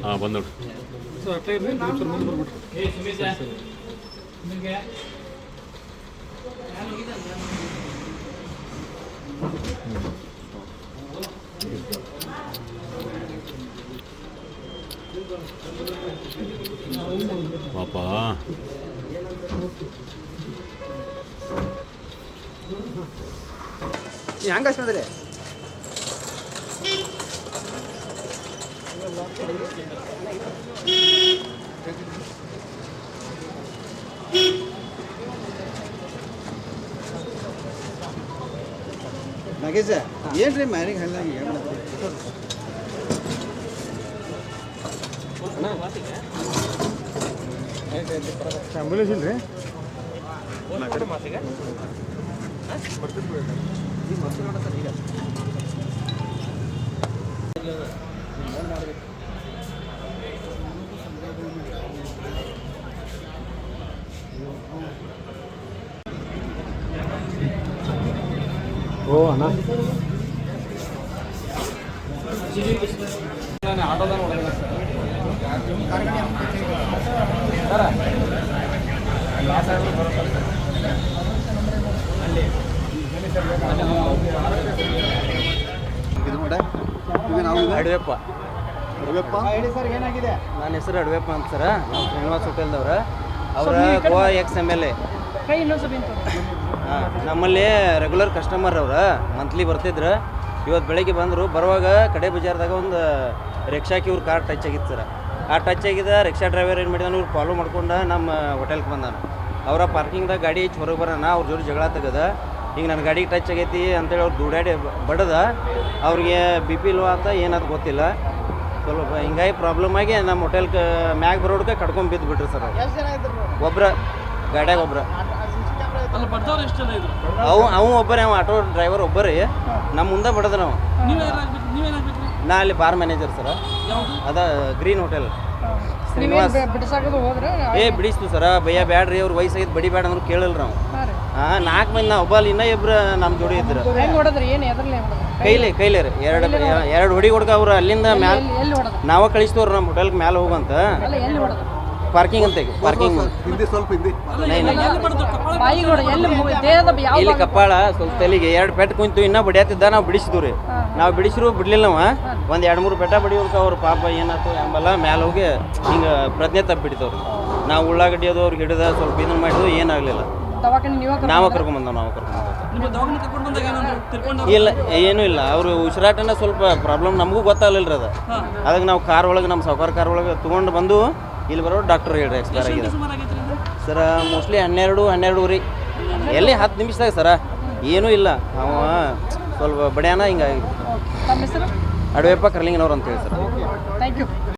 ಹಾಂ ಬಂದು ನೋಡಿ ಸರ್ ಅಷ್ಟೇ ಇರಲಿ ಸರ್ ಮುಂದೆ ಬರ್ಬಿಟ್ರಿ ಪಾಪ ಹೆಂಗೆ ಹಚ್ಚಿದ್ರಿ ನಾಗೇಶ ಏನ್ರಿ ಮ್ಯಾರಿಗೆ ಹಲ್ಲಾಗಿ ಆಂಬುಲೆನ್ಸ್ ಇಲ್ರಿ ಓ ಅಣ್ಣ ಆಟೋದ ಇದು ಮಾಡ ಈಗ ನಾವು ಅಡವೆಪ್ಪ ಹೇಳಿ ಸರ್ ಏನಾಗಿದೆ ನನ್ನ ಹೆಸರು ಅಡವೆಪ್ಪ ಅಂತ ಸರ ನಾವು ಶ್ರೀನಿವಾಸ್ ಹೋಟೆಲ್ದವ್ರ ಅವರ ಗೋವಾ XMLA. ಹಾಂ ನಮ್ಮಲ್ಲಿ ರೆಗ್ಯುಲರ್ ಕಸ್ಟಮರ್ ಅವ್ರ ಮಂತ್ಲಿ ಬರ್ತಿದ್ರು. ಇವತ್ತು ಬೆಳಗ್ಗೆ ಬಂದರು. ಬರುವಾಗ ಕಡೆ ಬಜಾರ್ದಾಗ ಒಂದು ರಿಕ್ಷಾಕ್ಕೆ ಇವ್ರು ಕಾರ್ ಟಚ್ ಆಗಿತ್ತು ಸರ್. ಆ ಟಚ್ ಆಗಿದ ರಿಕ್ಷಾ ಡ್ರೈವರ್ ಏನು ಮಾಡಿದಾನೆ ಇವ್ರು ಫಾಲೋ ಮಾಡ್ಕೊಂಡು ನಮ್ಮ ಹೋಟೆಲ್ಗೆ ಬಂದಾನ. ಅವರ ಪಾರ್ಕಿಂಗ್ದಾಗ ಗಾಡಿ ಹೆಚ್ಚು ಹೊರಗೆ ಬರೋಣ ಅವ್ರ ಜೋಡಿ ಜಗಳ ತೆಗದ. ಈಗ ನನ್ನ ಗಾಡಿಗೆ ಟಚ್ ಆಗೈತಿ ಅಂತೇಳಿ ಅವ್ರು ದುಡ್ಡಾಡಿ ಬಡದ. ಅವ್ರಿಗೆ BP ಲೋ ಆತ ಏನಾದ ಗೊತ್ತಿಲ್ಲ. ಸ್ವಲ್ಪ ಹಿಂಗಾಗಿ ಪ್ರಾಬ್ಲಮ್ ಆಗಿ ನಮ್ಮ ಹೋಟೆಲ್ಗೆ ಮ್ಯಾಗ ಬರೋಡ್ಗೆ ಕಡ್ಕೊಂಡು ಬಿದ್ದು ಬಿಟ್ರಿ ಸರ್. ಒಬ್ರ ಗಾಡ್ಯಾಗ ಒಬ್ರ ಅವು ಒಬ್ಬರೇ, ಅವ ಆಟೋ ಡ್ರೈವರ್ ಒಬ್ಬರೇ. ನಮ್ಮ ಮುಂದೆ ಬಡದ ನಾವು. ನಾ ಅಲ್ಲಿ ಬಾರ್ ಮ್ಯಾನೇಜರ್ ಸರ. ಅದ ಗ್ರೀನ್ ಹೋಟೆಲ್ ಶ್ರೀನಿವಾಸ್. ಬಿಡಿಸ್ತು ಸರ. ಭಯ್ಯ ಬ್ಯಾಡ್ರಿ ಅವ್ರು ವಯಸ್ಸಾಗಿದ್ದು ಬಡಿ ಬ್ಯಾಡ ಅಂದ್ರೆ ಕೇಳಿಲ್ಲ ನಾವು. ಹಾಂ 4 ಮಂದಿ ನಾವು ಒಬ್ಬ ಅಲ್ಲಿ ಇನ್ನೂ ಇಬ್ಬರು ನಮ್ಮ ಜೋಡಿ ಇದ್ರು. ಕೈಲೇ ರೀ ಎರಡು ಹೊಡಿ ಹುಡ್ಗ ಅವ್ರು ಅಲ್ಲಿಂದ ಮ್ಯಾಲ ನಾವ ಕಳಿಸ್ತವ್ರು ನಮ್ಮ ಹೋಟೆಲ್ಗೆ ಮ್ಯಾಲೆ ಹೋಗಂತ. ಪಾರ್ಕಿಂಗ್ ಅಂತ ಪಾರ್ಕಿಂಗ್ ಹಿಂದಿ ಸ್ವಲ್ಪ ಹಿಂದಿ ಇಲ್ಲಿ ಕಪ್ಪಾಳ ಸ್ವಲ್ಪ ತಲೆಗೆ 2 ಪೆಟ್ಟು ಕುಂತು ಇನ್ನೂ ಬಡಿಯತ್ತಿದ್ದ. ನಾವು ಬಿಡಿಸಿದ್ವಿ ರೀ. ನಾವು ಬಿಡಿಸಿರು ಬಿಡ್ಲಿಲ್ಲ ನಾವು. ಒಂದು 2-3 ಪೆಟ್ಟ ಬಡಿಯೋರ್ಕ ಅವ್ರ ಪಾಪ ಏನಾಯ್ತು ಎಂಬಲ್ಲ ಮ್ಯಾಲೆ ಹೋಗಿ ಹಿಂಗೆ ಪ್ರಜ್ಞೆ ತಪ್ಪಿಬಿಡ್ತವ್ರಿ. ನಾವು ಉಳ್ಳಾಗಡ್ಡಿ ಅದು ಅವ್ರಿಗೆ ಹಿಡಿದ ಸ್ವಲ್ಪ ಇದನ್ನು ಮಾಡಿದ್ವು, ಏನಾಗಲಿಲ್ಲ. ನಾವು ಕರ್ಕೊಂಬಂದವು. ಇಲ್ಲ ಏನೂ ಇಲ್ಲ. ಅವರು ಉಸಿರಾಟನ ಸ್ವಲ್ಪ ಪ್ರಾಬ್ಲಮ್ ನಮಗೂ ಗೊತ್ತಾಗಲಿಲ್ಲ ಅದು. ಅದಕ್ಕೆ ನಾವು ಕಾರ್ ಒಳಗೆ ನಮ್ಮ ಸಾವುಕಾರ ಕಾರ್ ಒಳಗೆ ತೊಗೊಂಡು ಬಂದು ಇಲ್ಲಿ ಬರೋ ಡಾಕ್ಟರ್ ಹೇಳ್ರಿ ಎಕ್ಸ್ಪೈರ್ ಆಗಿದೆ ಸರ. ಮೋಸ್ಟ್ಲಿ 12-12 ಎಲ್ಲಿ 10 ನಿಮಿಷದಾಗ ಸರ. ಏನೂ ಇಲ್ಲ. ಅವ ಸ್ವಲ್ಪ ಬಡ್ಯಾನ ಹಿಂಗಾಗಿ. ಅಡವೆಪ್ಪ ಕರ್ಲಿಂಗನವ್ರು ಅಂತೇಳಿ ಸರ್.